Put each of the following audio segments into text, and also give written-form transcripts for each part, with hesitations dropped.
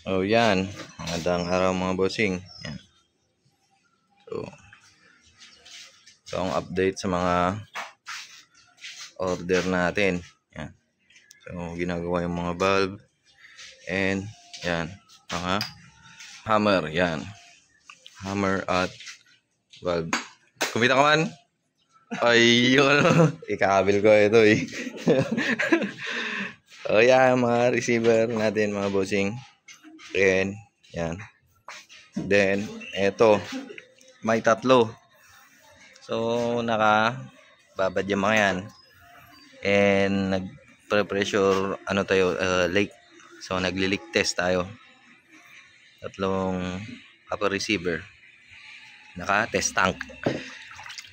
Oh, yan. Magandang araw mga bossing. Yan. So ang update sa mga order natin. Yan. So, ginagawa yung mga valve. And, yan. Mga hammer. Yan. Hammer at valve. Kumita ka man? Ay, yun. Ikabil ko ito eh. O yan, mga receiver natin mga bossing. And, yan. Then, eto. May tatlo. So, babad yung mga yan. And, nag-pressure, leak. So, nagli-leak test tayo. Tatlong upper receiver. Naka-test tank.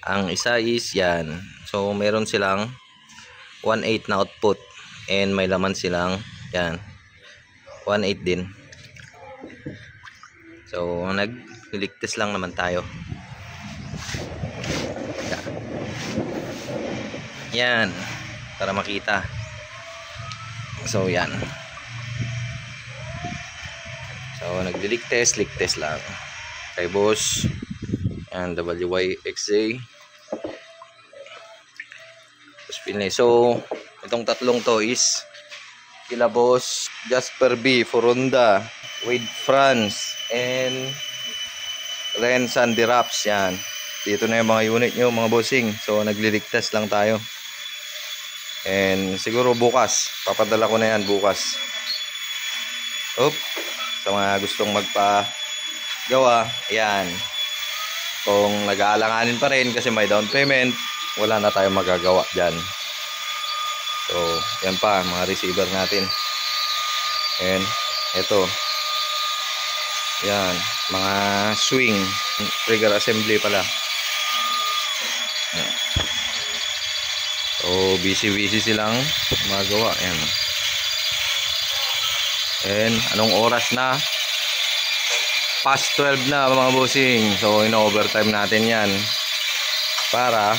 Ang isa is yan. So, meron silang 1.8 na output. And may laman silang yan. 1.8 din. So, nag-leak test lang naman tayo. Yan. Para makita. So, yan. So, nag-leak test lang. Kay boss. Yan, WYXA. So, itong tatlong to is kila boss Jasper B. Furunda with France and Ren Sandy Raps. Yan. Dito na yung mga unit nyo mga bossing. So, nag-leak test lang tayo. And siguro bukas, papadala ko na yan bukas. Sa mga gustong magpagawa, ayan. Kung nag-aalanganin pa rin kasi may down payment, wala na tayong magagawa dyan. So, yan pa, mga receiver natin. And, eto. Yan, mga swing, trigger assembly pala. Yan. So, busy silang magawa. Ayan. And, anong oras na? Past 12 na mga bossing. So, in-overtime natin yan. Para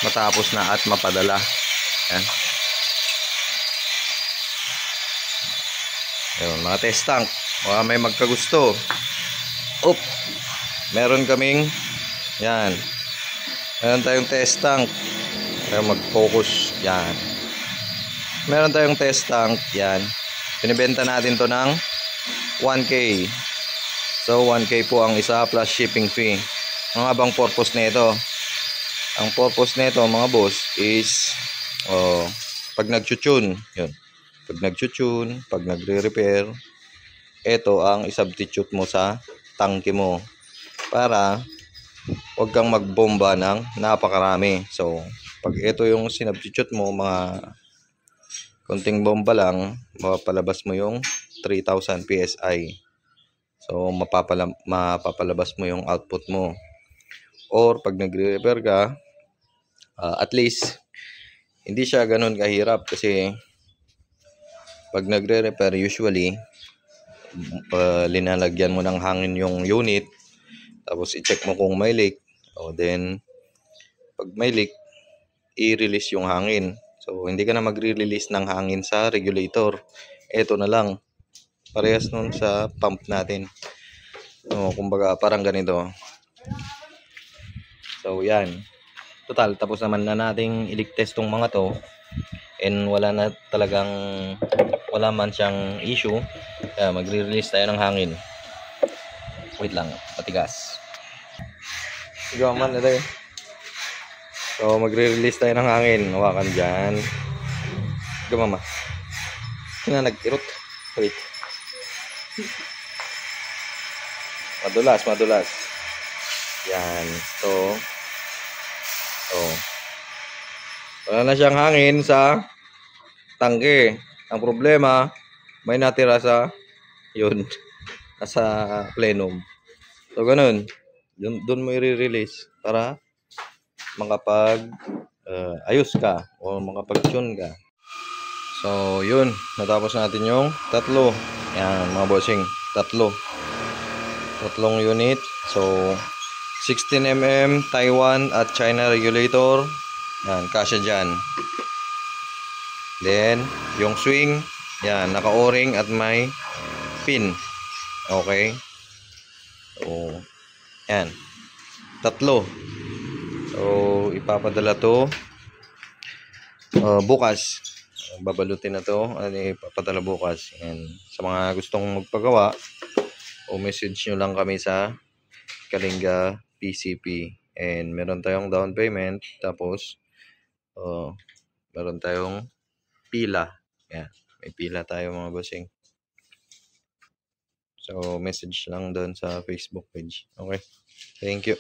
matapos na at mapadala. Ayan. Ayan, mga test tank. Mga may magkagusto. Meron kaming yan. Meron tayong test tank. Kaya mag-focus. Yan. Meron tayong test tank. Yan. Pinibenta natin to ng 1K. So 1K po ang isa plus shipping fee. Ang bang purpose nito? Ang purpose nito mga boss is pag nag-tune. Yun. Pag nag-tune, pag nagre-repair, ito ang isubstitute mo sa tangke mo. Para huwag kang magbomba ng napakarami. So pag ito yung sinubstitute mo, mga konting bomba lang, mapapalabas mo yung 3,000 PSI. So, mapapalabas mo yung output mo. Or, pag nagre-repair ka, at least, hindi siya ganun kahirap. Kasi, pag nagre-repair, usually, linalagyan mo ng hangin yung unit. Tapos, i-check mo kung may leak. O, then, pag may leak, i-release yung hangin. So, hindi ka na magre-release ng hangin sa regulator. Ito na lang. Parehas nun sa pump natin. So, kumbaga, parang ganito. So, yan. Total, tapos naman na nating i-leak test tong mga to. And wala man siyang issue. Kaya magre-release tayo ng hangin. Wait lang, matigas. Sigaw man na tayo. So, magre-release tayo ng hangin. Hawakan dyan. Gumama. Sina nag-irot. Wait. Madulas. Yan. So, wala na siyang hangin sa tangke. Ang problema, may natira sa nasa plenum. So, ganun. Doon mo i-release para makapag ayos ka o makapag-tune ka. So, yun. Natapos natin yung tatlo. Yan, mga bossing. Tatlong unit. So, 16mm Taiwan at China regulator. Yan, kasya dyan. Then, yung swing. Yan, naka-o-ring at may pin. Okay? So, yan. 3. So, ipapadala to bukas. Babalutin na to. Ipapadala bukas. Yan. Sa mga gustong magpagawa, o message nyo lang kami sa Kalinga PCP. And meron tayong down payment. Tapos, meron tayong pila. Yan. May pila tayo mga bossing. So, message lang doon sa Facebook page. Okay? Thank you.